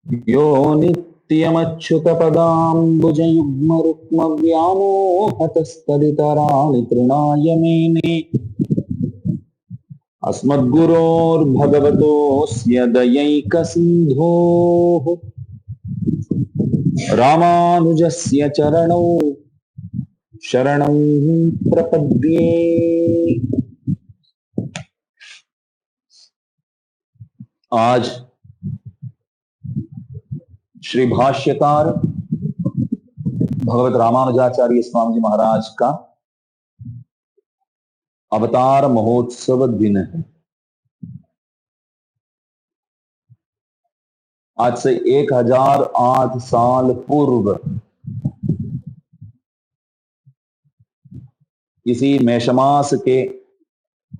यो नित्यमच्युतपदाम्बुजयुग्मरुक्मव्यामोहतस्तदितराणि तृणाय मेने अस्मद्गुरोर्भगवतोऽस्य दयैकसिन्धोः रामानुजस्य चरणौ शरणं प्रपद्ये। आज श्री भाष्यकार भगवत रामानुजाचार्य स्वामी जी महाराज का अवतार महोत्सव दिन है। आज से 1008 साल पूर्व इसी मेषमास के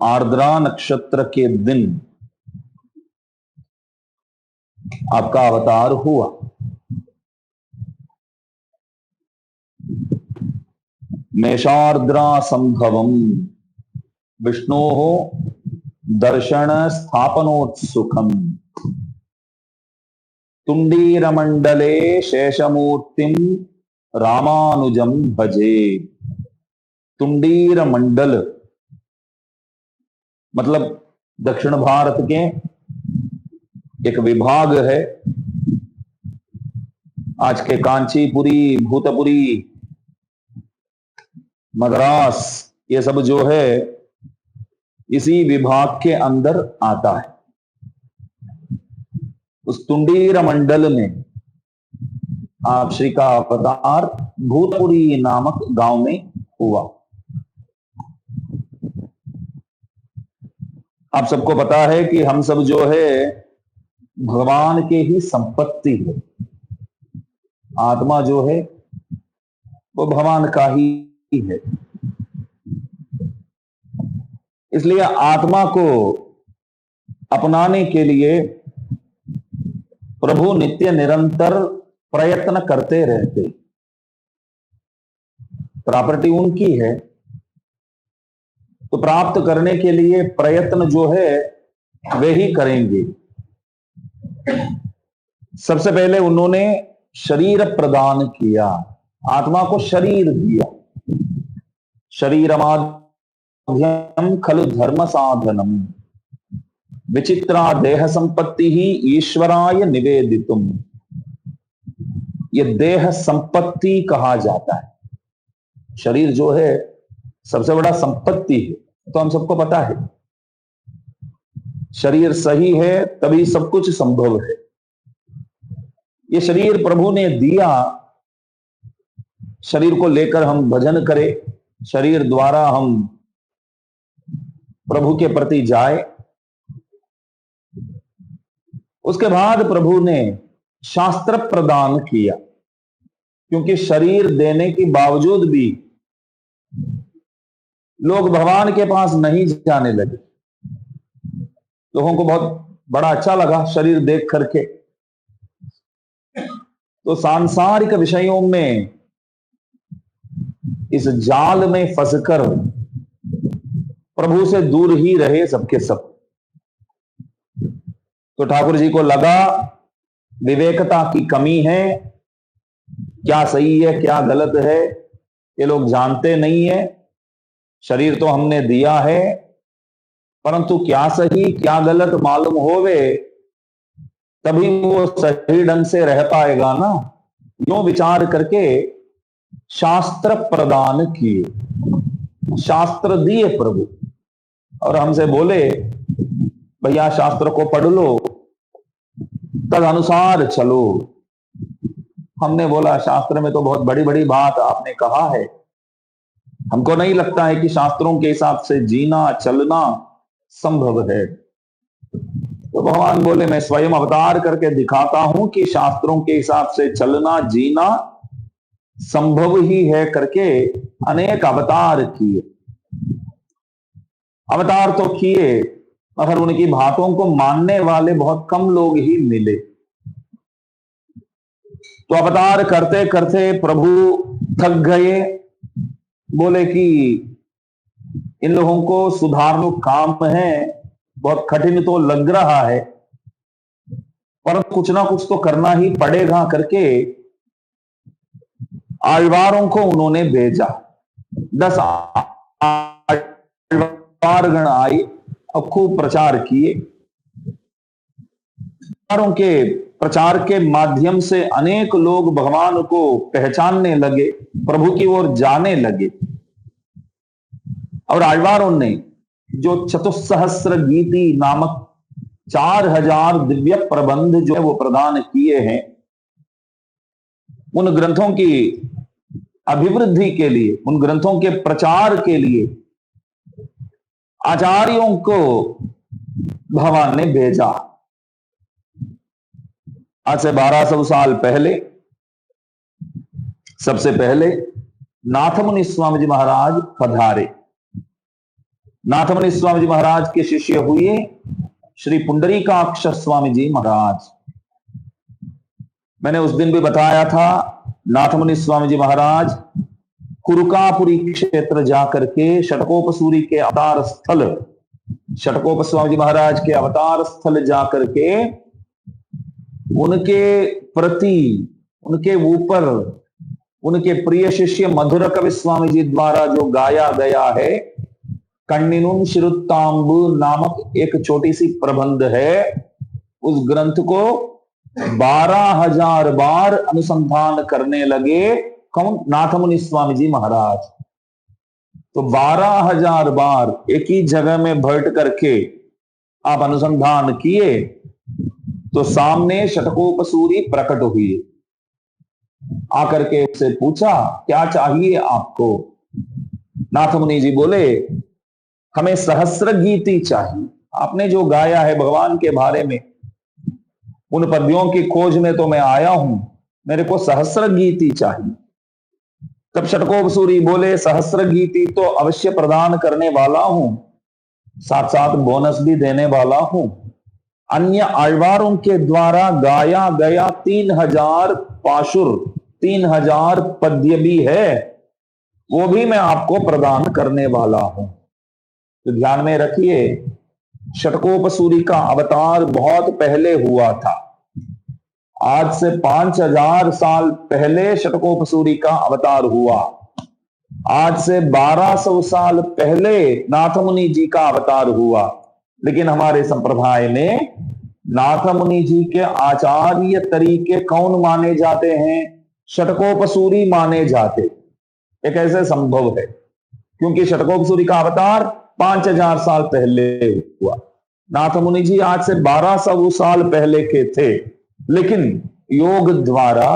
आर्द्रा नक्षत्र के दिन आपका अवतार हुआ। मेषार्द्रा संभवम विष्णोः दर्शन स्थापनोत्सुकम तुंडीरमंडले शेषमूर्तिम रामानुजम भजे। तुंडीर मंडल मतलब दक्षिण भारत के एक विभाग है। आज के कांचीपुरी, भूतपुरी, मद्रास, ये सब जो है इसी विभाग के अंदर आता है। उस तुंडीर मंडल में आप श्री का अवतार भूतपुरी नामक गांव में हुआ। आप सबको पता है कि हम सब जो है भगवान के ही संपत्ति है। आत्मा जो है वो भगवान का ही है। इसलिए आत्मा को अपनाने के लिए प्रभु नित्य निरंतर प्रयत्न करते रहते। प्रॉपर्टी उनकी है तो प्राप्त करने के लिए प्रयत्न जो है वे ही करेंगे। सबसे पहले उन्होंने शरीर प्रदान किया, आत्मा को शरीर दिया। शरीरमाध्यम खलु धर्म साधनम विचित्रा देह संपत्ति ही ईश्वराय निवेदितुम। यह देह संपत्ति कहा जाता है। शरीर जो है सबसे बड़ा संपत्ति है, तो हम सबको पता है। शरीर सही है तभी सब कुछ संभव है। ये शरीर प्रभु ने दिया, शरीर को लेकर हम भजन करें, शरीर द्वारा हम प्रभु के प्रति जाए। उसके बाद प्रभु ने शास्त्र प्रदान किया, क्योंकि शरीर देने के बावजूद भी लोग भगवान के पास नहीं जाने लगे। लोगों को बहुत बड़ा अच्छा लगा शरीर देख करके, तो सांसारिक विषयों में इस जाल में फंसकर प्रभु से दूर ही रहे सबके सब। तो ठाकुर जी को लगा विवेकता की कमी है, क्या सही है क्या गलत है ये लोग जानते नहीं है। शरीर तो हमने दिया है, परंतु क्या सही क्या गलत मालूम होवे तभी वो सही ढंग से रह पाएगा ना। यूं विचार करके शास्त्र प्रदान किए, शास्त्र दिए प्रभु, और हमसे बोले भैया शास्त्र को पढ़ लो, तद अनुसार चलो। हमने बोला शास्त्र में तो बहुत बड़ी बड़ी बात आपने कहा है, हमको नहीं लगता है कि शास्त्रों के हिसाब से जीना चलना संभव है। तो भगवान बोले मैं स्वयं अवतार करके दिखाता हूं कि शास्त्रों के हिसाब से चलना जीना संभव ही है करके अनेक अवतार किए। अवतार तो किए मगर उनकी बातों को मानने वाले बहुत कम लोग ही मिले। तो अवतार करते करते प्रभु थक गए, बोले कि इन लोगों को सुधारना काम है, बहुत कठिन तो लग रहा है। पर कुछ ना कुछ तो करना ही पड़ेगा करके आलवारों को उन्होंने भेजा। 10 आलवारगण आए और खूब प्रचार किए। के प्रचार के माध्यम से अनेक लोग भगवान को पहचानने लगे, प्रभु की ओर जाने लगे। और आलवारों ने जो चतुस्सहस्र गीति नामक 4000 दिव्य प्रबंध जो है वो प्रदान किए हैं, उन ग्रंथों की अभिवृद्धि के लिए, उन ग्रंथों के प्रचार के लिए आचार्यों को भगवान ने भेजा। आज से 1200 साल पहले सबसे पहले नाथमुनि स्वामी जी महाराज पधारे। नाथमुनि स्वामी जी महाराज के शिष्य हुए श्री पुंडरीकाक्ष स्वामी जी महाराज। मैंने उस दिन भी बताया था, नाथमुनि स्वामी जी महाराज कुरुकापुरी क्षेत्र जाकर के षटकोपसूरी के अवतार स्थल, षटकोप स्वामी जी महाराज के अवतार स्थल जाकर के उनके प्रति, उनके ऊपर उनके प्रिय शिष्य मधुर कवि स्वामी जी द्वारा जो गाया गया है कण्णिनुन शिरुत्तांबु नामक एक छोटी सी प्रबंध है, उस ग्रंथ को 12,000 बार अनुसंधान करने लगे। कौन? नाथमुनि स्वामी जी महाराज। तो 12,000 बार एक ही जगह में बैठ करके आप अनुसंधान किए तो सामने षटकोपसूरी प्रकट हुई। आकर के उससे पूछा, क्या चाहिए आपको? नाथमुनि जी बोले, हमें सहस्र गीति चाहिए। आपने जो गाया है भगवान के बारे में, उन पद्यों की खोज में तो मैं आया हूं, मेरे को सहस्र गीति चाहिए। तब षटकोपसूरी बोले, सहस्र गीति तो अवश्य प्रदान करने वाला हूं, साथ साथ बोनस भी देने वाला हूं। अन्य आलवारों के द्वारा गाया गया 3000 पाशुर, 3000 पद्य भी है, वो भी मैं आपको प्रदान करने वाला हूं। तो ध्यान में रखिए, षटकोपसूरी का अवतार बहुत पहले हुआ था। आज से 5000 साल पहले षटकोपसूरी का अवतार हुआ। आज से 1200 साल पहले नाथमुनि जी का अवतार हुआ। लेकिन हमारे संप्रदाय में नाथमुनि जी के आचार्य तरीके कौन माने जाते हैं? षटकोपसूरी माने जाते। ये कैसे संभव है? क्योंकि षटकोपसूरी का अवतार 5000 साल पहले हुआ। नाथमुनि जी आज से 1200 साल पहले के थे, लेकिन योग द्वारा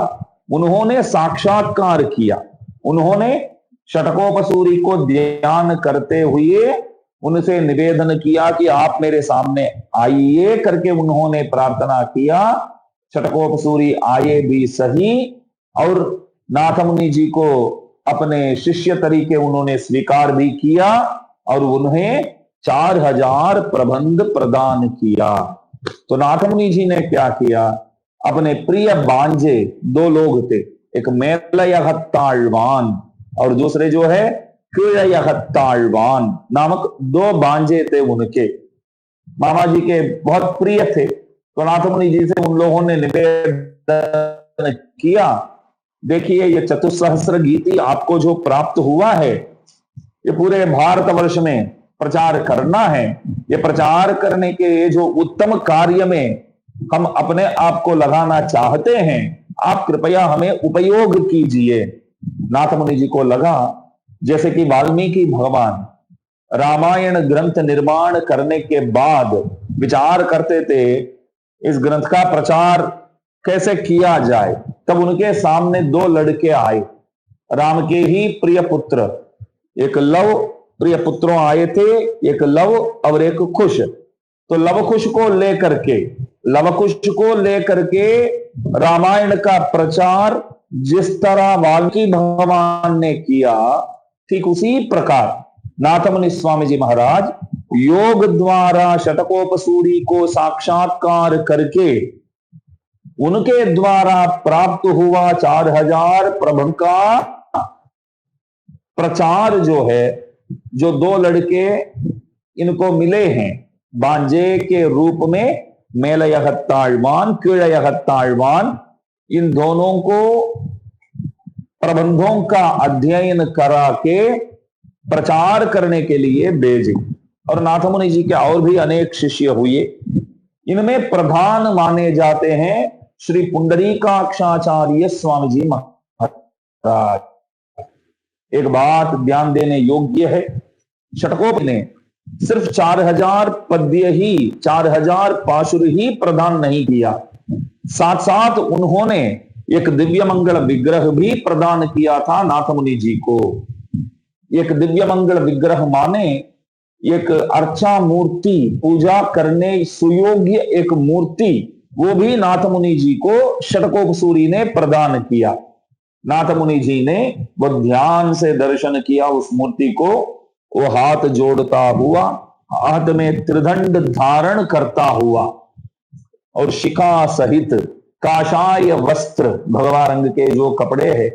उन्होंने साक्षात्कार किया। उन्होंने षटकोपसूरी को ध्यान करते हुए उनसे निवेदन किया कि आप मेरे सामने आइए करके उन्होंने प्रार्थना किया। षटकोपसूरी आए भी सही और नाथमुनि जी को अपने शिष्य तरीके उन्होंने स्वीकार भी किया और उन्हें 4000 प्रबंध प्रदान किया। तो नाथमुनि जी ने क्या किया? अपने प्रिय बांजे, 2 लोग थे, एक मेलयहत्ताळवान और दूसरे जो है किळयहत्ताळवान नामक 2 बांजे थे उनके। मामा जी के बहुत प्रिय थे। तो नाथमुनि जी से उन लोगों ने निवेदन किया, देखिए ये चतुस्सहस्र गीति आपको जो प्राप्त हुआ है, ये पूरे भारतवर्ष में प्रचार करना है। ये प्रचार करने के जो उत्तम कार्य में हम अपने आप को लगाना चाहते हैं, आप कृपया हमें उपयोग कीजिए। नाथमुनि जी को लगा जैसे कि वाल्मीकि भगवान रामायण ग्रंथ निर्माण करने के बाद विचार करते थे इस ग्रंथ का प्रचार कैसे किया जाए। तब उनके सामने 2 लड़के आए, राम के ही प्रिय पुत्र, एक लव, प्रिय पुत्रों आए थे, एक लव और एक कुश। तो लवकुश को लेकर के रामायण का प्रचार जिस तरह वाल्मीकि भगवान ने किया, ठीक उसी प्रकार नाथमुनि स्वामी जी महाराज योग द्वारा षटकोपसूरी को साक्षात्कार करके उनके द्वारा प्राप्त हुआ 4000 प्रबंध का प्रचार जो है, जो 2 लड़के इनको मिले हैं बांजे के रूप में, मेलयहत्ताழ்वान कीळयहत्ताழ்वान, इन दोनों को प्रबंधों का अध्ययन करा के प्रचार करने के लिए भेजे। और नाथमुनि जी के और भी अनेक शिष्य हुए। इनमें प्रधान माने जाते हैं श्री पुंडरीकाक्षाचार्य स्वामी जी महाराज। एक बात ध्यान देने योग्य है, षटकोप ने सिर्फ 4000 पद्य ही, 4000 पाशुर ही प्रदान नहीं किया, साथ साथ उन्होंने एक दिव्य मंगल विग्रह भी प्रदान किया था नाथमुनि जी को। एक दिव्य मंगल विग्रह माने एक अर्चा मूर्ति, पूजा करने सुयोग्य एक मूर्ति, वो भी नाथमुनि जी को षटकोप सूरी ने प्रदान किया। नाथमुनि जी ने वो ध्यान से दर्शन किया उस मूर्ति को। वो हाथ जोड़ता हुआ, हाथ में त्रिदंड धारण करता हुआ और शिखा सहित काशाय वस्त्र, भगवा रंग के जो कपड़े हैं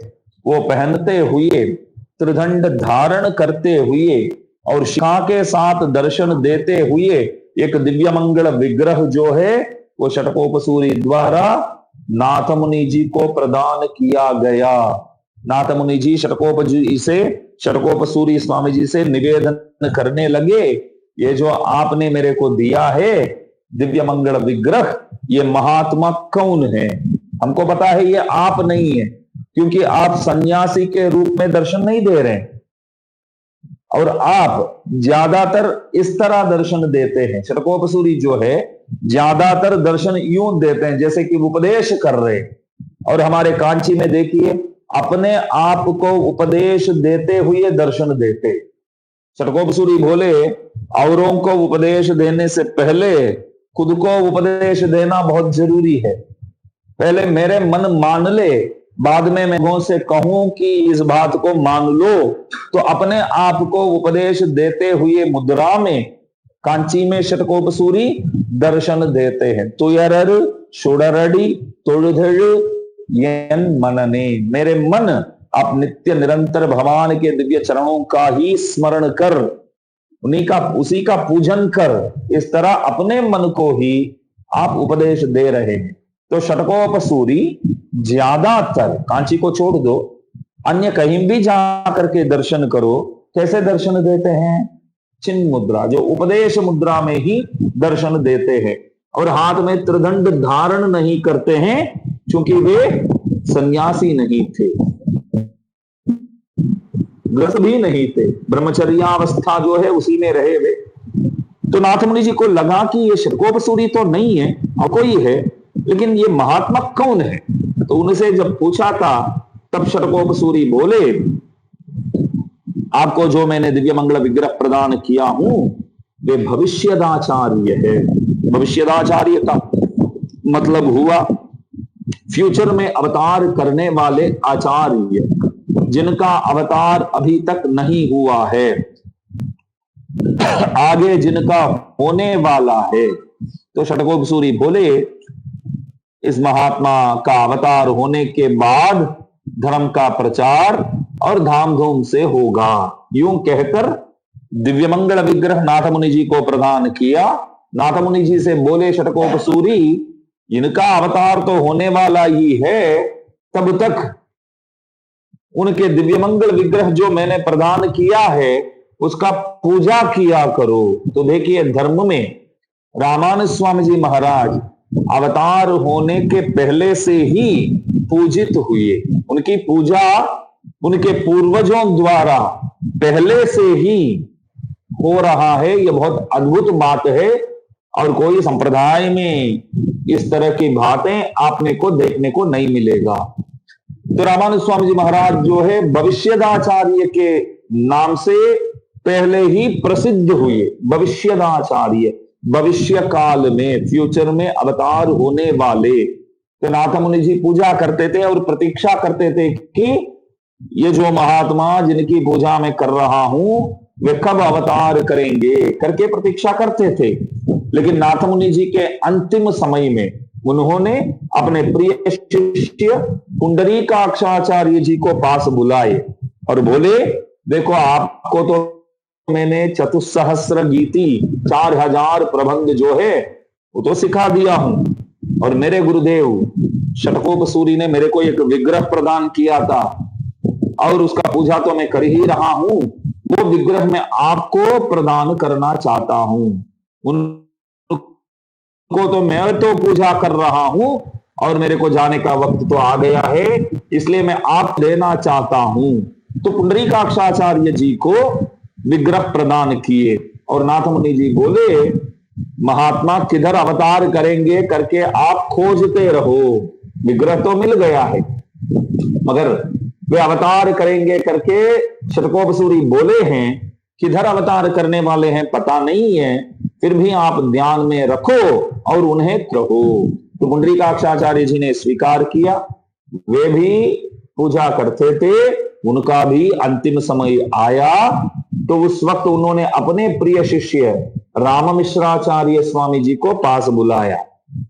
वो पहनते हुए, त्रिदंड धारण करते हुए और शिखा के साथ दर्शन देते हुए एक दिव्य मंगल विग्रह जो है वो षटकोप सूरी द्वारा नाथमुनि जी को प्रदान किया गया। नाथमुनि जी षटकोप सूरी स्वामी जी से निवेदन करने लगे, ये जो आपने मेरे को दिया है दिव्य मंगल विग्रह, ये महात्मा कौन है? हमको पता है ये आप नहीं है, क्योंकि आप सन्यासी के रूप में दर्शन नहीं दे रहे हैं और आप ज्यादातर इस तरह दर्शन देते हैं। षटकोप सूरी जो है ज्यादातर दर्शन यूं देते हैं जैसे कि उपदेश कर रहे। और हमारे कांची में देखिए, अपने आप को उपदेश देते हुए दर्शन देते। षटकोप सूरी बोले औरों को उपदेश देने से पहले खुद को उपदेश देना बहुत जरूरी है। पहले मेरे मन मान ले, बाद में मैं लोगों से कहूं कि इस बात को मान लो, तो अपने आप को उपदेश देते हुए मुद्रा में कांची में षटकोप सूरी दर्शन देते हैं। तुयरर सुडरडी तुड़धड़ यन मनने, मेरे मन आप नित्य निरंतर भगवान के दिव्य चरणों का ही स्मरण कर, उसी का पूजन कर, इस तरह अपने मन को ही आप उपदेश दे रहे हैं। तो षटकोप सूरी ज्यादातर, कांची को छोड़ दो, अन्य कहीं भी जाकर के दर्शन करो, कैसे दर्शन देते हैं? चिन्ह मुद्रा, जो उपदेश मुद्रा में ही दर्शन देते हैं। और हाथ में त्रिदंड धारण नहीं करते हैं क्योंकि वे सन्यासी नहीं थे, ग्रस्त भी नहीं थे, ब्रह्मचर्यावस्था जो है उसी में रहे वे। तो नाथमुनि जी को लगा कि ये षटकोप सूरी तो नहीं है और कोई है, लेकिन ये महात्मा कौन है? तो उनसे जब पूछा था तब षटकोप सूरी बोले, आपको जो मैंने दिव्य मंगल विग्रह प्रदान किया हूं वे भविष्यदाचार्य है। भविष्यदाचार्य का मतलब हुआ फ्यूचर में अवतार करने वाले आचार्य, जिनका अवतार अभी तक नहीं हुआ है, आगे जिनका होने वाला है। तो षटकोप सूरी बोले इस महात्मा का अवतार होने के बाद धर्म का प्रचार और धाम धूम से होगा। यूं कहकर दिव्य मंगल विग्रह नाथमुनि जी को प्रदान किया। नाथमुनि जी से बोले षटकोप सूरी, इनका अवतार तो होने वाला ही है, तब तक उनके दिव्य मंगल विग्रह जो मैंने प्रदान किया है उसका पूजा किया करो। तो देखिए, धर्म में रामानंद स्वामी जी महाराज अवतार होने के पहले से ही पूजित हुए। उनकी पूजा उनके पूर्वजों द्वारा पहले से ही हो रहा है। यह बहुत अद्भुत बात है और कोई संप्रदाय में इस तरह की बातें आपने को देखने को नहीं मिलेगा। तो रामानंद स्वामी जी महाराज जो है भविष्यदाचार्य के नाम से पहले ही प्रसिद्ध हुए। भविष्यदाचार्य, भविष्य काल में, फ्यूचर में अवतार होने वाले। तो नाथमुनि जी पूजा करते थे और प्रतीक्षा करते थे कि ये जो महात्मा जिनकी पूजा मैं कर रहा हूं वे कब अवतार करेंगे करके प्रतीक्षा करते थे। लेकिन नाथमुनि जी के अंतिम समय में उन्होंने अपने प्रिय शिष्य पुंडरीकाक्षाचार्य जी को पास बुलाए और बोले, देखो आपको तो मैंने चतुस्सहस्र गीति 4000 प्रबंध जो है वो तो सिखा दिया हूं। और मेरे गुरुदेव षटकोपसूरी ने मेरे को एक विग्रह प्रदान किया था और उसका पूजा तो मैं कर ही रहा हूं। वो विग्रह मैं आपको प्रदान करना चाहता हूं। उनको तो मैं तो पूजा कर रहा हूं और मेरे को जाने का वक्त तो आ गया है, इसलिए मैं आप देना चाहता हूं। तो पुंडरीकाक्षाचार्य जी को विग्रह प्रदान किए और नाथ मुनि जी बोले, महात्मा किधर अवतार करेंगे करके आप खोजते रहो। विग्रह तो मिल गया है, मगर वे अवतार करेंगे करके षटकोपसूरी बोले हैं, किधर अवतार करने वाले हैं पता नहीं है, फिर भी आप ध्यान में रखो और उन्हें कहो। तो पुंडरीकाक्षाचार्य जी ने स्वीकार किया। वे भी पूजा करते थे, उनका भी अंतिम समय आया तो उस वक्त उन्होंने अपने प्रिय शिष्य राममिश्राचार्य स्वामी जी को पास बुलाया।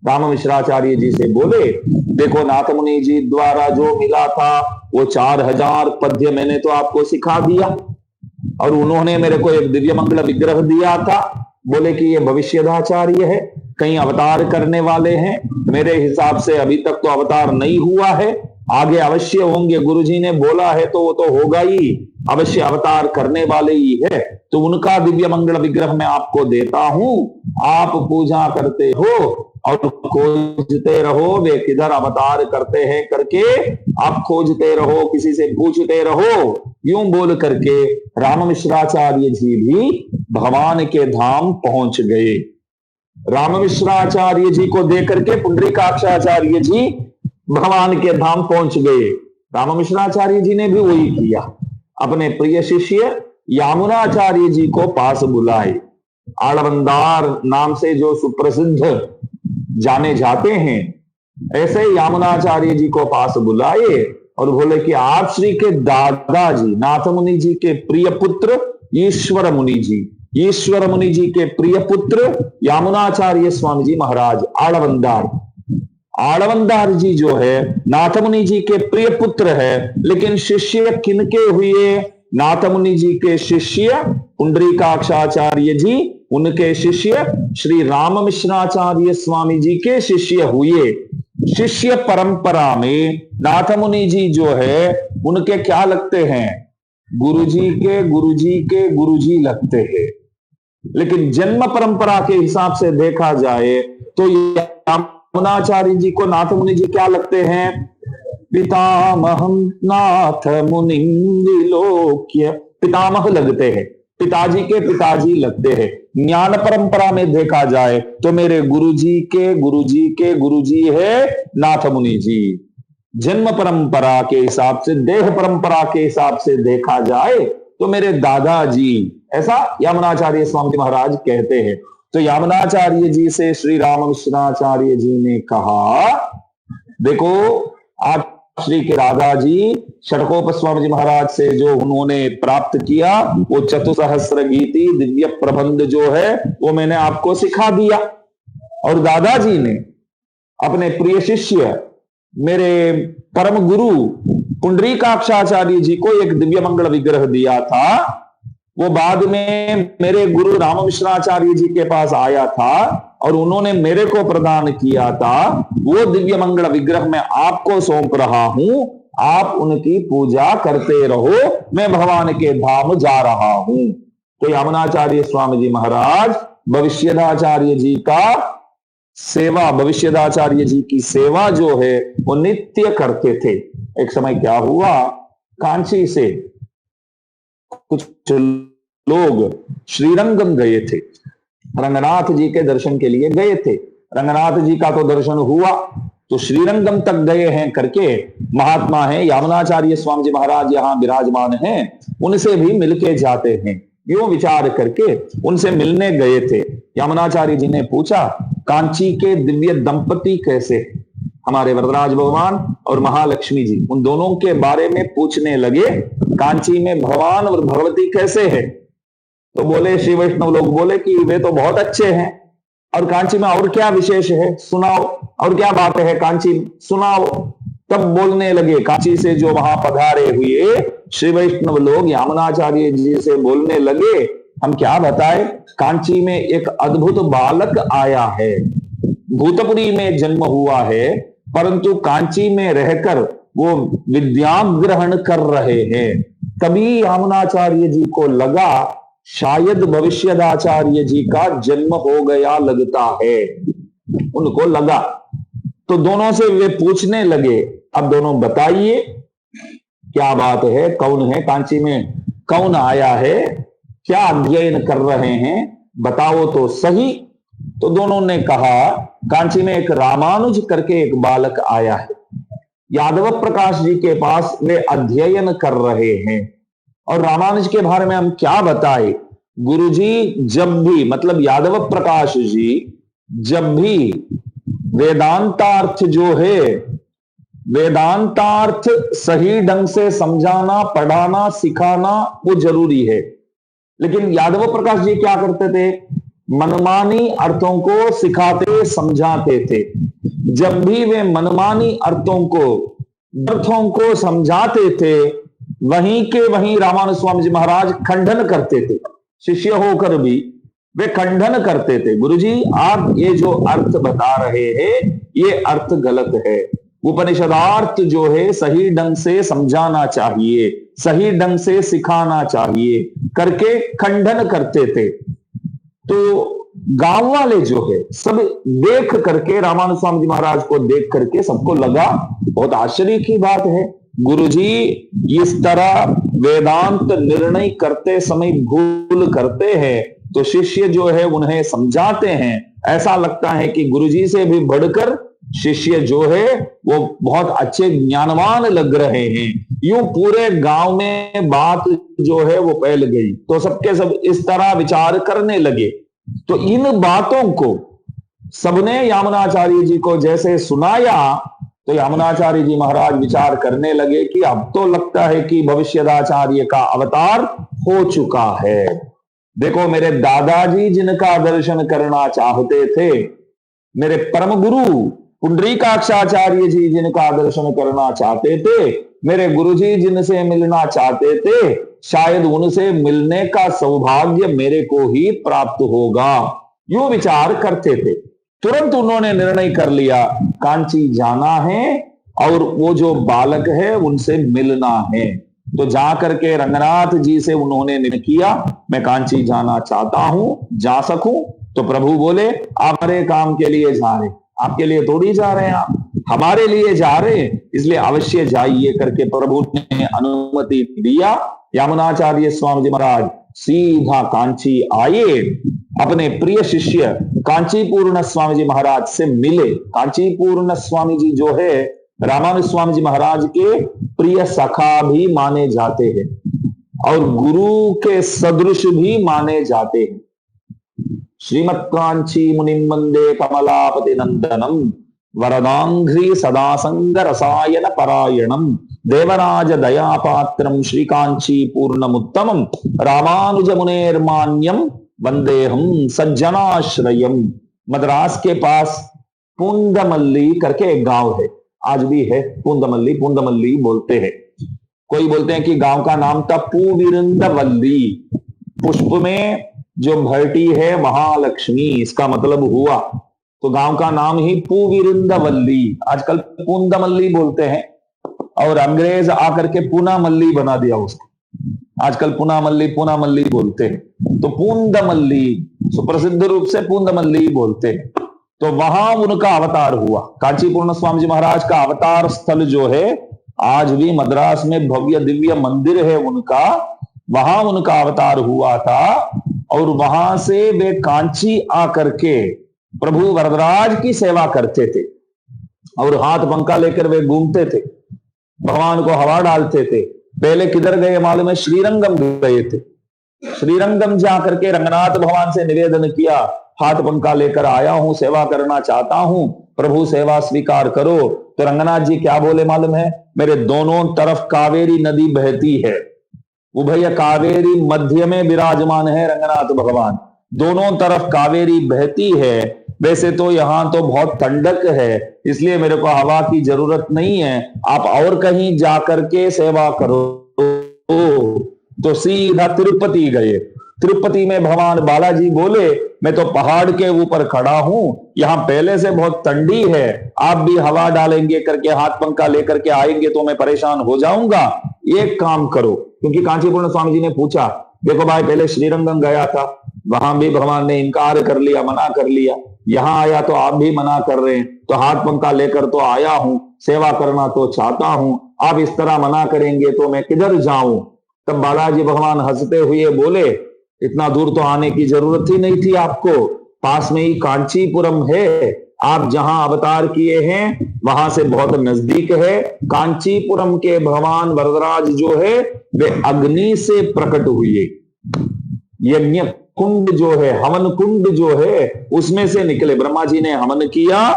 राममिश्राचार्य जी से बोले, देखो नाथ मुनि जी द्वारा जो मिला था वो 4000 पद्य मैंने तो आपको सिखा दिया और उन्होंने मेरे को एक दिव्य मंगल विग्रह दिया था। बोले कि ये भविष्यदाचार्य है, कहीं अवतार करने वाले हैं। मेरे हिसाब से अभी तक तो अवतार नहीं हुआ है, आगे अवश्य होंगे। गुरुजी ने बोला है तो वो तो होगा ही, अवश्य अवतार करने वाले ही है। तो उनका दिव्य मंगल विग्रह मैं आपको देता हूं, आप पूजा करते हो और खोजते रहो वे किधर अवतार करते हैं करके आप खोजते रहो, किसी से पूछते रहो। यूं बोल करके राममिश्राचार्य जी भी भगवान के धाम पहुंच गए। राममिश्राचार्य जी को देख करके पुंडरीकाक्षाचार्य जी भगवान के धाम पहुंच गए। राममिश्राचार्य जी ने भी वही किया, अपने प्रिय शिष्य यामुनाचार्य जी को पास बुलाए। आलवंदार नाम से जो सुप्रसिद्ध जाने जाते हैं, ऐसे यामुनाचार्य जी को पास बुलाए और बोले कि आप श्री के दादाजी नाथ मुनि जी के प्रिय पुत्र ईश्वर मुनि जी के प्रिय पुत्र यामुनाचार्य स्वामी जी महाराज आलवंदार जी जो है नाथ मुनि जी के प्रिय पुत्र है, लेकिन शिष्य किनके हुए? नाथ मुनि जी के शिष्य पुंडरीकाक्षाचार्य जी, उनके शिष्य श्री राममिश्राचार्य स्वामी जी के शिष्य हुए। शिष्य परंपरा में नाथ मुनि जी जो है उनके क्या लगते हैं? गुरुजी के लगते हैं। लेकिन जन्म परंपरा के हिसाब से देखा जाए तो यामुनाचार्य जी को नाथ मुनि जी क्या लगते हैं? पितामहं नाथ मुनिं विलोक्य, पितामह लगते हैं, पिताजी के पिताजी लगते हैं। ज्ञान परंपरा में देखा जाए तो मेरे गुरुजी के है नाथ मुनि जी। जन्म परंपरा के हिसाब से, देह परंपरा के हिसाब से देखा जाए तो मेरे दादाजी, ऐसा यामुनाचार्य स्वामी महाराज कहते हैं। तो यामुनाचार्य जी से श्री राममिश्राचार्य जी ने कहा, देखो आप श्री के दादाजी षटकोपस्वामी जी महाराज से जो उन्होंने प्राप्त किया वो चतुसहस्र गीति दिव्य प्रबंध जो है वो मैंने आपको सिखा दिया। और दादाजी ने अपने प्रिय शिष्य मेरे परम गुरु पुंडरीकाक्षाचार्य जी को एक दिव्य मंगल विग्रह दिया था। वो बाद में मेरे गुरु राममिश्राचार्य जी के पास आया था और उन्होंने मेरे को प्रदान किया था। वो दिव्य मंगल विग्रह मैं आपको सौंप रहा हूं, आप उनकी पूजा करते रहो, मैं भगवान के धाम जा रहा हूं। तो यामुनाचार्य स्वामी जी महाराज भविष्यदाचार्य जी का सेवा, भविष्यदाचार्य जी की सेवा जो है वो नित्य करते थे। एक समय क्या हुआ, कांची से कुछ लोग श्रीरंगम गए थे, रंगनाथ जी के दर्शन के लिए गए थे। रंगनाथ जी का तो दर्शन हुआ, तो श्रीरंगम तक गए हैं करके महात्मा है यामुनाचार्य स्वामी जी महाराज यहाँ विराजमान हैं, उनसे भी मिलके जाते हैं। यूं विचार करके उनसे मिलने गए थे। यामुनाचार्य जी ने पूछा, कांची के दिव्य दंपति कैसे? हमारे वरदराज भगवान और महालक्ष्मी जी, उन दोनों के बारे में पूछने लगे, कांची में भगवान और भगवती कैसे है? तो बोले, श्री वैष्णव लोग बोले कि वे तो बहुत अच्छे हैं, और कांची में और क्या विशेष है, सुनाओ, और क्या बात है कांची में, सुनाओ। तब बोलने लगे, कांची से जो वहां पधारे हुए श्री वैष्णव लोग यामुनाचार्य जी से बोलने लगे, हम क्या बताएं, कांची में एक अद्भुत बालक आया है। भूतपुरी में जन्म हुआ है, परंतु कांची में रहकर वो विद्या ग्रहण कर रहे हैं। तभी यामुनाचार्य जी को लगा शायद भविष्यदाचार्य जी का जन्म हो गया लगता है, उनको लगा। तो दोनों से वे पूछने लगे, अब दोनों बताइए क्या बात है, कौन है, कांची में कौन आया है, क्या अध्ययन कर रहे हैं, बताओ तो सही। तो दोनों ने कहा कांची में एक रामानुज करके एक बालक आया है, यादव प्रकाश जी के पास वे अध्ययन कर रहे हैं। और रामानुज के बारे में हम क्या बताए, गुरुजी जब भी, मतलब यादव प्रकाश जी जब भी वेदांतार्थ जो है, वेदांतार्थ सही ढंग से समझाना, पढ़ाना, सिखाना वो जरूरी है, लेकिन यादव प्रकाश जी क्या करते थे, मनमानी अर्थों को सिखाते समझाते थे। जब भी वे मनमानी अर्थों को समझाते थे, वहीं के वहीं रामानुज स्वामी जी महाराज खंडन करते थे, शिष्य होकर भी वे खंडन करते थे। गुरुजी आप ये जो अर्थ बता रहे हैं ये अर्थ गलत है, उपनिषदार्थ जो है सही ढंग से समझाना चाहिए, सही ढंग से सिखाना चाहिए करके खंडन करते थे। तो गांव वाले जो है सब देख करके, रामानुज स्वामी जी महाराज को देख करके सबको लगा बहुत आश्चर्य की बात है, गुरुजी इस तरह वेदांत निर्णय करते समय भूल करते हैं, तो शिष्य जो है उन्हें समझाते हैं, ऐसा लगता है कि गुरुजी से भी बढ़कर शिष्य जो है वो बहुत अच्छे ज्ञानवान लग रहे हैं। यूं पूरे गांव में बात जो है वो फैल गई, तो सबके सब इस तरह विचार करने लगे। तो इन बातों को सबने यामुनाचार्य जी को जैसे सुनाया, तो यामुनाचार्य जी महाराज विचार करने लगे कि अब तो लगता है कि भविष्यदाचार्य का अवतार हो चुका है। देखो मेरे दादाजी जिनका दर्शन करना चाहते थे, मेरे परम गुरु पुंडरीकाक्षाचार्य जी जिनका दर्शन करना चाहते थे, मेरे गुरुजी जिनसे मिलना चाहते थे, शायद उनसे मिलने का सौभाग्य मेरे को ही प्राप्त होगा, यूं विचार करते थे। तुरंत उन्होंने निर्णय कर लिया कांची जाना है और वो जो बालक है उनसे मिलना है। तो जाकर के रंगनाथ जी से उन्होंने निर्णय किया मैं कांची जाना चाहता हूं, जा सकूं। तो प्रभु बोले आप हमारे काम के लिए जा रहे, आपके लिए थोड़ी जा रहे हैं, आप हमारे लिए जा रहे हैं, इसलिए अवश्य जाइए करके प्रभु ने अनुमति दिया। यामुनाचार्य स्वामी जी महाराज सीधा कांची आए, अपने प्रिय शिष्य कांचीपूर्ण स्वामी जी महाराज से मिले। कांचीपूर्ण स्वामी जी जो है रामानुज स्वामी जी महाराज के प्रिय सखा भी माने जाते हैं और गुरु के सदृश भी माने जाते हैं। श्रीमत् कांची मुनिम वंदे कमलापति नंदनम वरदांघ्री सदासंग रसायन परायणम देवराज दयापात्रम श्रीकांची पूर्णमुत्तमम रामानुज मुनेर्मान्यम वंदेहम सज्जनाश्रयम। मद्रास के पास पूंदमल्ली करके एक गांव है, आज भी है पूंदमल्ली, पूंदमल्ली बोलते हैं। कोई बोलते हैं कि गांव का नाम था पूविरंदवल्ली, पुष्प में जो भरती है महालक्ष्मी इसका मतलब हुआ, तो गांव का नाम ही पूविरंदवल्ली, आजकल पूंदमल्ली बोलते हैं। और अंग्रेज आकर के पूनामल्ली बना दिया उसको, आजकल पूनामल्ली बोलते हैं। तो पूंदमल्ली सुप्रसिद्ध रूप से पूंदमल्ली बोलते हैं। तो वहां उनका अवतार हुआ, कांचीपूर्ण स्वामी जी महाराज का अवतार स्थल जो है आज भी मद्रास में भव्य दिव्य मंदिर है उनका, वहां उनका अवतार हुआ था। और वहां से वे कांची आकर के प्रभु वरदराज की सेवा करते थे और हाथ पंखा लेकर वे घूमते थे, भगवान को हवा डालते थे। पहले किधर गए मालूम है, श्रीरंगम गए थे। श्रीरंगम जाकर के रंगनाथ भगवान से निवेदन किया, हाथ पंखा लेकर आया हूं, सेवा करना चाहता हूं, प्रभु सेवा स्वीकार करो। तो रंगनाथ जी क्या बोले मालूम है, मेरे दोनों तरफ कावेरी नदी बहती है, उभय कावेरी मध्य में विराजमान है रंगनाथ भगवान, दोनों तरफ कावेरी बहती है। वैसे तो यहां तो बहुत ठंडक है, इसलिए मेरे को हवा की जरूरत नहीं है, आप और कहीं जाकर के सेवा करो। तो सीधा तिरुपति गए। तिरुपति में भगवान बालाजी बोले, मैं तो पहाड़ के ऊपर खड़ा हूं, यहां पहले से बहुत ठंडी है, आप भी हवा डालेंगे करके हाथ पंखा लेकर के आएंगे तो मैं परेशान हो जाऊंगा। एक काम करो, क्योंकि कांचीपूर्ण स्वामी जी ने पूछा, देखो भाई पहले श्रीरंगम गया था, वहां भी भगवान ने इनकार कर लिया, मना कर लिया, यहां आया तो आप भी मना कर रहे हैं, तो हाथ पंखा लेकर तो आया हूं, सेवा करना तो चाहता हूं, आप इस तरह मना करेंगे तो मैं किधर जाऊं। तब बालाजी भगवान हंसते हुए बोले, इतना दूर तो आने की जरूरत ही नहीं थी आपको, पास में ही कांचीपुरम है, आप जहां अवतार किए हैं वहां से बहुत नजदीक है। कांचीपुरम के भगवान वरदराज जो है वे अग्नि से प्रकट हुए, यज्ञ कुंड जो है, हवन कुंड जो है उसमें से निकले। ब्रह्मा जी ने हवन किया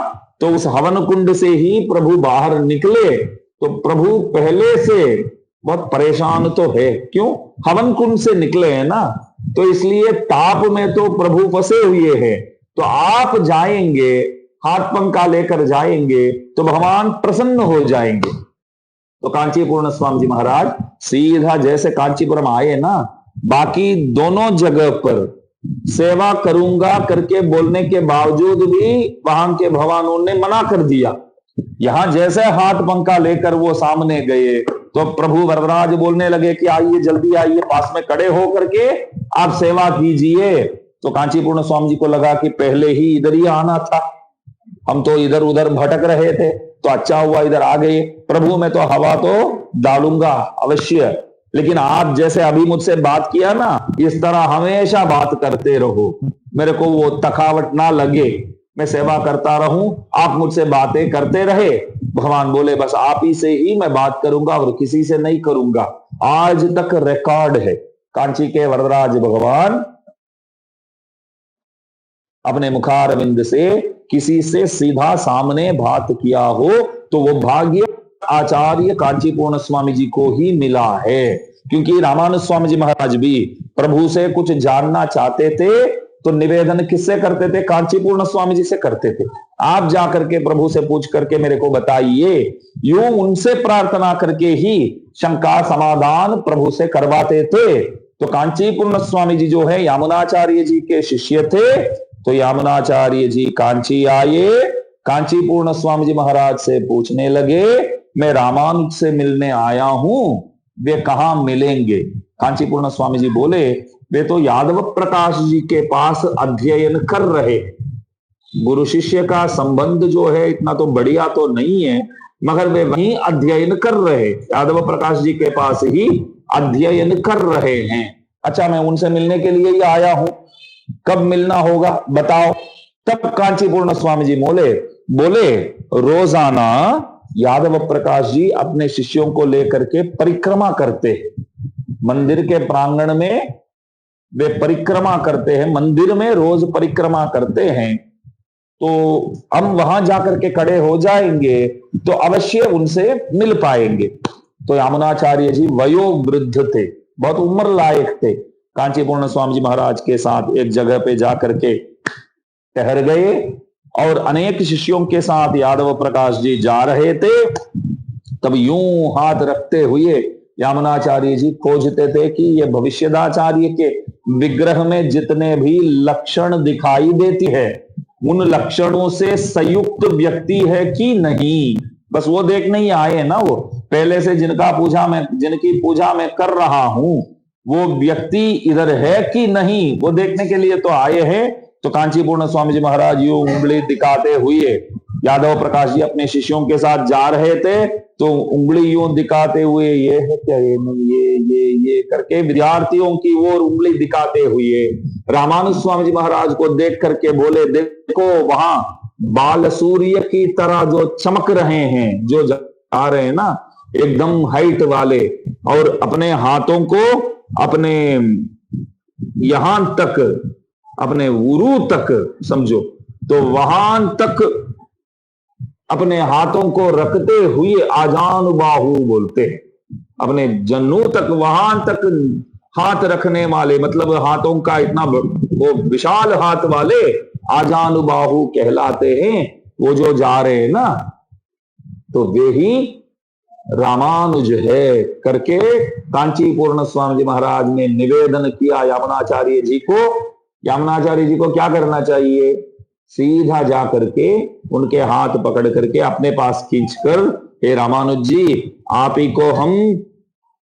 तो उस हवन कुंड से ही प्रभु बाहर निकले। तो प्रभु पहले से बहुत परेशान तो है, क्यों, हवन कुंड से निकले हैं ना, तो इसलिए ताप में तो प्रभु फंसे हुए हैं। तो आप जाएंगे, हाथ पंखा लेकर जाएंगे तो भगवान प्रसन्न हो जाएंगे। तो कांचीपूर्ण स्वामी जी महाराज सीधा जैसे कांचीपुरम आए ना, बाकी दोनों जगह पर सेवा करूंगा करके बोलने के बावजूद भी वहां के भगवानों ने मना कर दिया। यहां जैसे हाथ पंखा लेकर वो सामने गए तो प्रभु वरदराज बोलने लगे कि आइए, जल्दी आइए, पास में खड़े हो करके आप सेवा कीजिए। तो कांचीपूर्ण स्वामी जी को लगा कि पहले ही इधर ही आना था, हम तो इधर उधर भटक रहे थे, तो अच्छा हुआ इधर आ गए। प्रभु मैं तो हवा तो डालूंगा अवश्य, लेकिन आप जैसे अभी मुझसे बात किया ना, इस तरह हमेशा बात करते रहो, मेरे को वो थकावट ना लगे, मैं सेवा करता रहूं, आप मुझसे बातें करते रहे। भगवान बोले बस आप ही से ही मैं बात करूंगा और किसी से नहीं करूंगा। आज तक रिकॉर्ड है, कांची के वरदराज भगवान अपने मुखारविंद से किसी से सीधा सामने बात किया हो तो वो भाग्य आचार्य कांचीपूर्ण स्वामी जी को ही मिला है। क्योंकि रामानुज स्वामी जी महाराज भी प्रभु से कुछ जानना चाहते थे तो निवेदन किससे करते थे, कांचीपूर्ण स्वामी जी से करते थे। आप जाकर के प्रभु से पूछ करके मेरे को बताइए, यूं उनसे प्रार्थना करके ही शंका समाधान प्रभु से करवाते थे। तो कांचीपूर्ण स्वामी जी जो है यामुनाचार्य जी के शिष्य थे, तो यामुनाचार्य जी कांची आए, कांचीपूर्ण स्वामी जी महाराज से पूछने लगे, मैं रामानुज से मिलने आया हूं, वे कहां मिलेंगे। कांचीपूर्ण स्वामी जी बोले, वे तो यादव प्रकाश जी के पास अध्ययन कर रहे। गुरु शिष्य का संबंध जो है इतना तो बढ़िया तो नहीं है, मगर वे वहीं अध्ययन कर रहे, यादव प्रकाश जी के पास ही अध्ययन कर रहे हैं। अच्छा, मैं उनसे मिलने के लिए ही आया हूं, कब मिलना होगा बताओ। तब कांचीपूर्ण स्वामी जी बोले रोजाना यादव प्रकाश जी अपने शिष्यों को लेकर के परिक्रमा करते हैं, मंदिर के प्रांगण में वे परिक्रमा करते हैं, मंदिर में रोज परिक्रमा करते हैं। तो हम वहां जाकर के खड़े हो जाएंगे तो अवश्य उनसे मिल पाएंगे। तो यामुनाचार्य जी वयोवृद्ध थे, बहुत उम्र लायक थे। कांचीपूर्ण स्वामी जी महाराज के साथ एक जगह पे जाकर के ठहर गए और अनेक शिष्यों के साथ यादव प्रकाश जी जा रहे थे। तब यूं हाथ रखते हुए यामुनाचार्य जी खोजते थे कि ये भविष्यदाचार्य के विग्रह में जितने भी लक्षण दिखाई देती है उन लक्षणों से संयुक्त व्यक्ति है कि नहीं, बस वो देखने ही आए ना। वो पहले से जिनकी पूजा मैं कर रहा हूं वो व्यक्ति इधर है कि नहीं, वो देखने के लिए तो आए हैं। तो कांचीपूर्ण स्वामी जी महाराज यूं उंगली दिखाते हुए, यादव प्रकाश जी अपने शिष्यों के साथ जा रहे थे तो उंगली यूं दिखाते हुए, ये है क्या, ये नहीं, ये करके विद्यार्थियों की ओर उंगली दिखाते हुए रामानुज स्वामी जी महाराज को देख करके बोले, देखो वहां बाल सूर्य की तरह जो चमक रहे हैं, जो जा रहे हैं ना एकदम हाइट वाले, और अपने हाथों को अपने यहां तक, अपने उरू तक समझो, तो वहां तक अपने हाथों को रखते हुए आजान बाहु बोलते हैं, अपने जन्नू तक, वहां तक हाथ रखने वाले, मतलब हाथों का इतना वो विशाल हाथ वाले आजान बाहु कहलाते हैं। वो जो जा रहे हैं ना, तो वे ही रामानुज है करके कांची पूर्ण स्वामी जी महाराज ने निवेदन किया यामुनाचार्य जी को। यामुनाचार्य जी को क्या करना चाहिए? सीधा जा करके उनके हाथ पकड़ करके अपने पास खींचकर, हे रामानुज जी, आप ही को हम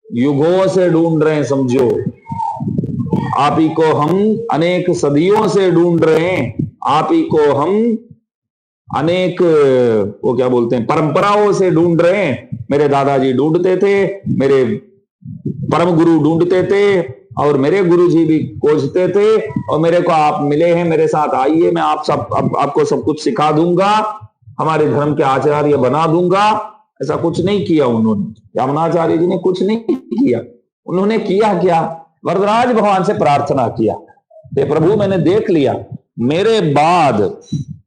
युगों से ढूंढ रहे हैं, समझो, आप ही को हम अनेक सदियों से ढूंढ रहे हैं, आप ही को हम अनेक, वो क्या बोलते हैं, परंपराओं से ढूंढ रहे हैं। मेरे दादाजी ढूंढते थे, मेरे परम गुरु ढूंढते थे, और मेरे गुरु जी भी खोजते थे, और मेरे को आप मिले हैं, मेरे साथ आइए, मैं आपको सब कुछ सिखा दूंगा, हमारे धर्म के आचार्य बना दूंगा। ऐसा कुछ नहीं किया उन्होंने, यामुनाचार्य जी ने कुछ नहीं किया। उन्होंने किया क्या? वरदराज भगवान से प्रार्थना किया, हे प्रभु, मैंने देख लिया, मेरे बाद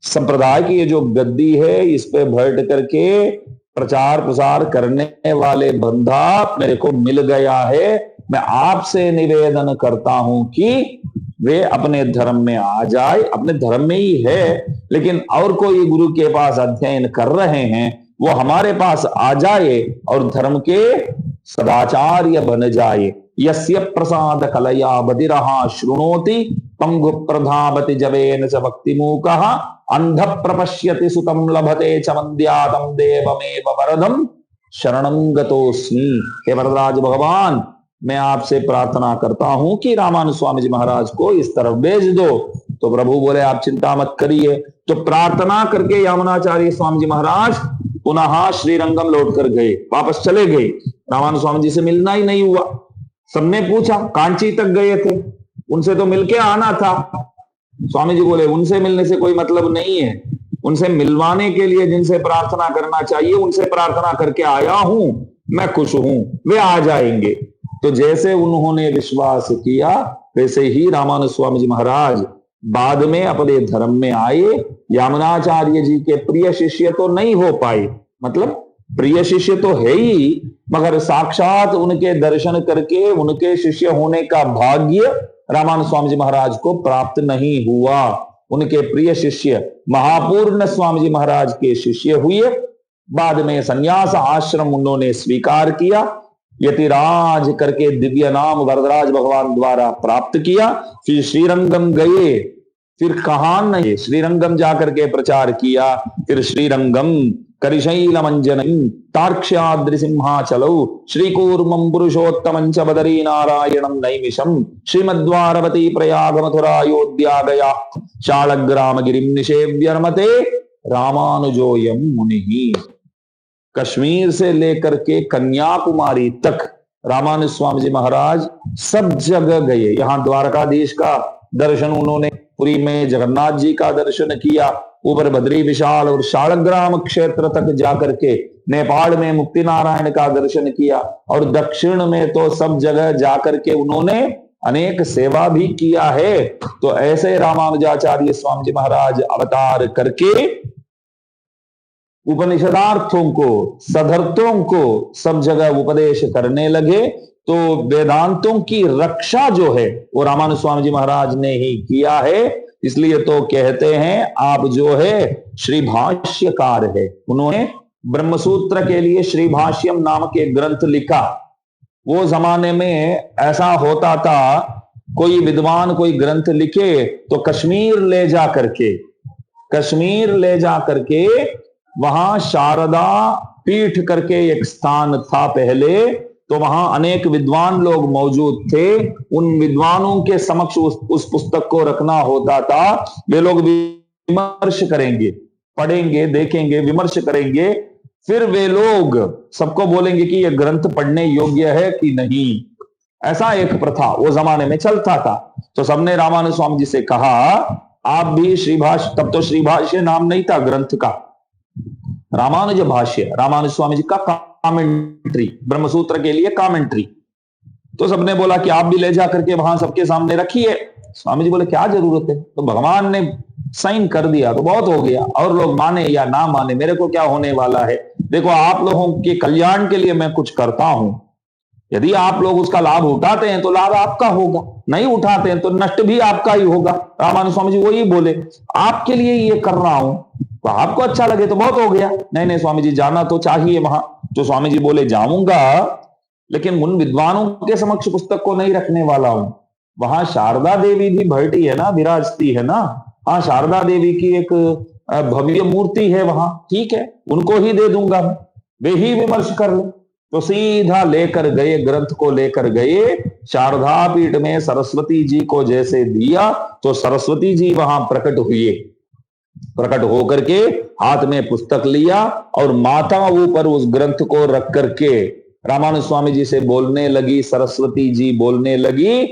संप्रदाय की ये जो गद्दी है, इस पे बैठ करके प्रचार प्रसार करने वाले बंधा मेरे को मिल गया है। मैं आपसे निवेदन करता हूं कि वे अपने धर्म में आ जाए, अपने धर्म में ही है, लेकिन और कोई गुरु के पास अध्ययन कर रहे हैं, वो हमारे पास आ जाए और धर्म के सदाचार्य बन जाए। यस्य प्रसाद कलया बदिरहा शृणोति पंगु प्रधावति जवेन च भक्ति मूकः अंध प्रपश्यति सुतम लभते च वन्द्यातम देवमेव वरदम शरणं गतोस्मि। हे वरदराज भगवान, मैं आपसे प्रार्थना करता हूं कि रामानुज स्वामी जी महाराज को इस तरफ भेज दो। तो प्रभु बोले, आप चिंता मत करिए। तो प्रार्थना करके यामुनाचार्य स्वामी जी महाराज पुनः श्रीरंगम लौट कर गए, वापस चले गए। रामानुज स्वामी जी से मिलना ही नहीं हुआ। सबने पूछा, कांची तक गए थे, उनसे तो मिलके आना था। स्वामी जी बोले, उनसे मिलने से कोई मतलब नहीं है, उनसे मिलवाने के लिए जिनसे प्रार्थना करना चाहिए उनसे प्रार्थना करके आया हूं, मैं खुश हूं, वे आ जाएंगे। तो जैसे उन्होंने विश्वास किया, वैसे ही रामानुज स्वामी जी महाराज बाद में अपने धर्म में आए। यामुनाचार्य जी के प्रिय शिष्य तो नहीं हो पाए, मतलब प्रिय शिष्य तो है ही, मगर साक्षात उनके दर्शन करके उनके शिष्य होने का भाग्य रामानुज स्वामी जी महाराज को प्राप्त नहीं हुआ। उनके प्रिय शिष्य महापूर्ण स्वामी जी महाराज के शिष्य हुए। बाद में संन्यास आश्रम उन्होंने स्वीकार किया, यतिराज करके दिव्य नाम वरदराज भगवान द्वारा प्राप्त किया। फिर श्रीरंगम गए, फिर कहां नहीं, श्रीरंगम जाकर के प्रचार किया। फिर श्रीरंगम करिशैल मंजन तार्क्ष्याद्रि सिंहाचलौ श्रीकूर्मं पुरुषोत्तमं च बदरी नारायणं नैमिषं श्रीमद्वारवती प्रयाग मथुरायोध्या गया शालग्राम गिरिं निषेव्य रमते रामानुजोयम मुनि। कश्मीर से लेकर के कन्याकुमारी तक रामानुज स्वामी जी महाराज सब जगह गए। यहाँ द्वारकाधीश का दर्शन उन्होंने, पुरी में जगन्नाथ जी का दर्शन किया, ऊपर बद्री विशाल और शालग्राम क्षेत्र तक जाकर के नेपाल में मुक्ति नारायण का दर्शन किया, और दक्षिण में तो सब जगह जाकर के उन्होंने अनेक सेवा भी किया है। तो ऐसे रामानुजाचार्य स्वामी जी महाराज अवतार करके उपनिषदार्थों को, सदर्थों को सब जगह उपदेश करने लगे। तो वेदांतों की रक्षा जो है वो रामानुज स्वामी जी महाराज ने ही किया है। इसलिए तो कहते हैं आप जो है श्री भाष्यकार है। उन्होंने ब्रह्मसूत्र के लिए श्री भाष्यम नाम के ग्रंथ लिखा। वो जमाने में ऐसा होता था, कोई विद्वान कोई ग्रंथ लिखे तो कश्मीर ले जा करके वहां शारदा पीठ करके एक स्थान था पहले, तो वहां अनेक विद्वान लोग मौजूद थे। उन विद्वानों के समक्ष उस पुस्तक को रखना होता था। वे लोग विमर्श करेंगे, पढ़ेंगे, देखेंगे, विमर्श करेंगे, फिर वे लोग सबको बोलेंगे कि यह ग्रंथ पढ़ने योग्य है कि नहीं। ऐसा एक प्रथा वो जमाने में चलता था। तो सबने रामानुज स्वामी जी से कहा, आप भी श्रीभाष्य, तब तो श्रीभाष्य नाम नहीं था ग्रंथ का, रामानुज भाष्य, रामानुज स्वामी जी का कमेंट्री, ब्रह्मसूत्र के लिए कमेंट्री। तो सबने बोला कि आप भी ले जाकर के वहां सबके सामने रखिए। स्वामी जी बोले, क्या जरूरत है, तो भगवान ने साइन कर दिया तो बहुत हो गया, और लोग माने या ना माने मेरे को क्या होने वाला है। देखो, आप लोगों के कल्याण के लिए मैं कुछ करता हूं, यदि आप लोग उसका लाभ उठाते हैं तो लाभ आपका होगा, नहीं उठाते हैं तो नष्ट भी आपका ही होगा। रामानुज स्वामी जी वही बोले, आपके लिए ये कर रहा हूं, तो आपको अच्छा लगे तो बहुत हो गया। नहीं नहीं स्वामी जी, जाना तो चाहिए वहां। तो स्वामी जी बोले जाऊंगा, लेकिन उन विद्वानों के समक्ष पुस्तक को नहीं रखने वाला हूं। वहां शारदा देवी भी बैठी है ना, विराजती है ना। हाँ, शारदा देवी की एक भव्य मूर्ति है वहां, ठीक है, उनको ही दे दूंगा, वे ही विमर्श कर ले। तो सीधा लेकर गए, ग्रंथ को लेकर गए शारदा पीठ में, सरस्वती जी को जैसे दिया तो सरस्वती जी वहां प्रकट हुए। प्रकट होकर के हाथ में पुस्तक लिया और माथा ऊपर उस ग्रंथ को रख करके रामानुज स्वामी जी से बोलने लगी। सरस्वती जी बोलने लगी,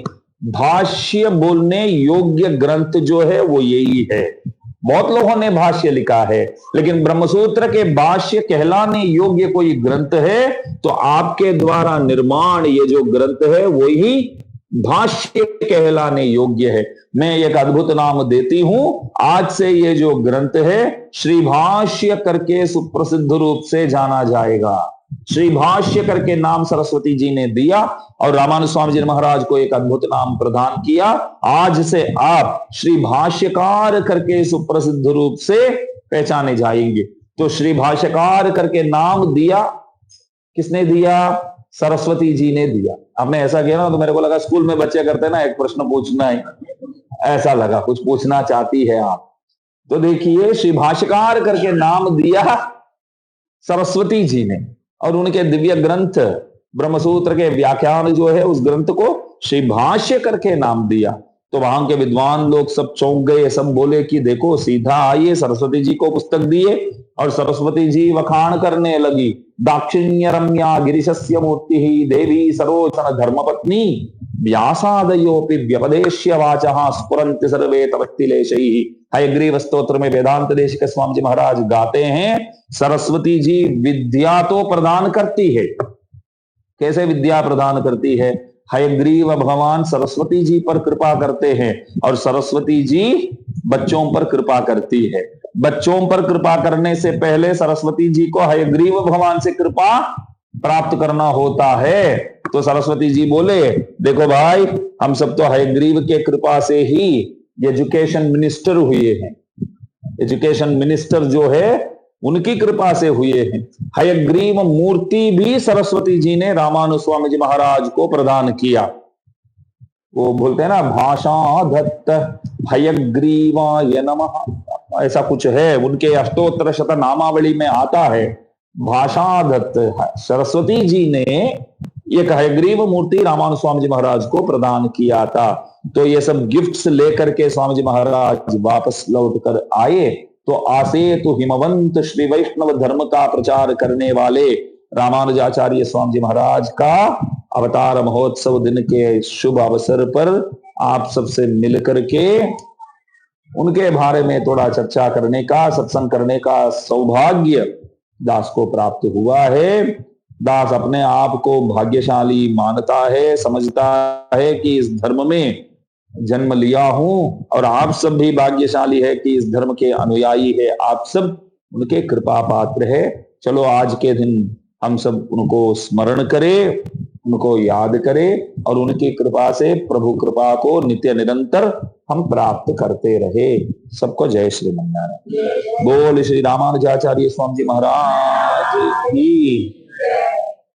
भाष्य बोलने योग्य ग्रंथ जो है वो यही है। बहुत लोगों ने भाष्य लिखा है, लेकिन ब्रह्मसूत्र के भाष्य कहलाने योग्य कोई ग्रंथ है तो आपके द्वारा निर्माण ये जो ग्रंथ है वही भाष्य कहलाने योग्य है। मैं एक अद्भुत नाम देती हूं, आज से ये जो ग्रंथ है श्री भाष्य करके सुप्रसिद्ध रूप से जाना जाएगा। श्री भाष्य करके नाम सरस्वती जी ने दिया और रामानुज स्वामी जी महाराज को एक अद्भुत नाम प्रदान किया। आज से आप श्री भाष्यकार करके सुप्रसिद्ध रूप से पहचाने जाएंगे। तो श्री भाष्यकार करके नाम दिया, किसने दिया? सरस्वती जी ने दिया। आपने ऐसा किया ना तो मेरे को लगा स्कूल में बच्चे करते ना, एक प्रश्न पूछना है, ऐसा लगा कुछ पूछना चाहती है आप। तो देखिए, श्री भाष्यकार करके नाम दिया सरस्वती जी ने और उनके दिव्य ग्रंथ ब्रह्मसूत्र के व्याख्यान जो है उस ग्रंथ को श्री भाष्य करके नाम दिया। तो वहां के विद्वान लोग सब चौंक गए, सब बोले कि देखो सीधा आइए, सरस्वती जी को पुस्तक दिए और सरस्वती जी वखाण करने लगी। दाक्षिण्य रम्या गिरिशस्य मूर्ति ही देवी सरोचन धर्मपत्नी व्यासादयोपि व्यपदेश्य वाचः स्फुरन्ति सर्वे तवक्तिलेशैः। हयग्रीव स्तोत्र में वेदांत देशिक स्वामी जी महाराज गाते हैं, सरस्वती जी विद्या तो प्रदान करती है। कैसे विद्या प्रदान करती है? हयग्रीव भगवान सरस्वती जी पर कृपा करते हैं और सरस्वती जी बच्चों पर कृपा करती है। बच्चों पर कृपा करने से पहले सरस्वती जी को हयग्रीव भगवान से कृपा प्राप्त करना होता है। तो सरस्वती जी बोले, देखो भाई, हम सब तो हयग्रीव के कृपा से ही एजुकेशन मिनिस्टर हुए हैं। एजुकेशन मिनिस्टर जो है उनकी कृपा से हुए हैं। हयग्रीव मूर्ति भी सरस्वती जी ने रामानुज स्वामी जी महाराज को प्रदान किया। वो बोलते हैं ना, भाषा दत्त हयग्रीवाय नमः, ऐसा कुछ है उनके अष्टोत्तर शत नामावली में आता है। भाषा दत्त सरस्वती जी ने एक हयग्रीव मूर्ति रामानुज स्वामी जी महाराज को प्रदान किया था। तो ये सब गिफ्ट्स लेकर के स्वामी जी महाराज वापस लौट कर आए। तो आसे तो हिमवंत श्री वैष्णव धर्म का प्रचार करने वाले रामानुजाचार्य स्वामी जी महाराज का अवतार महोत्सव दिन के शुभ अवसर पर आप सबसे मिलकर के उनके बारे में थोड़ा चर्चा करने का, सत्संग करने का सौभाग्य दास को प्राप्त हुआ है। दास अपने आप को भाग्यशाली मानता है, समझता है कि इस धर्म में जन्म लिया हूं और आप सब भी भाग्यशाली है कि इस धर्म के अनुयायी है। आप सब उनके कृपा पात्र है। चलो आज के दिन हम सब उनको स्मरण करें, उनको याद करें और उनकी कृपा से प्रभु कृपा को नित्य निरंतर हम प्राप्त करते रहे। सबको जय श्री नारायण। बोल श्री रामानुजाचार्य स्वामी जी महाराज की।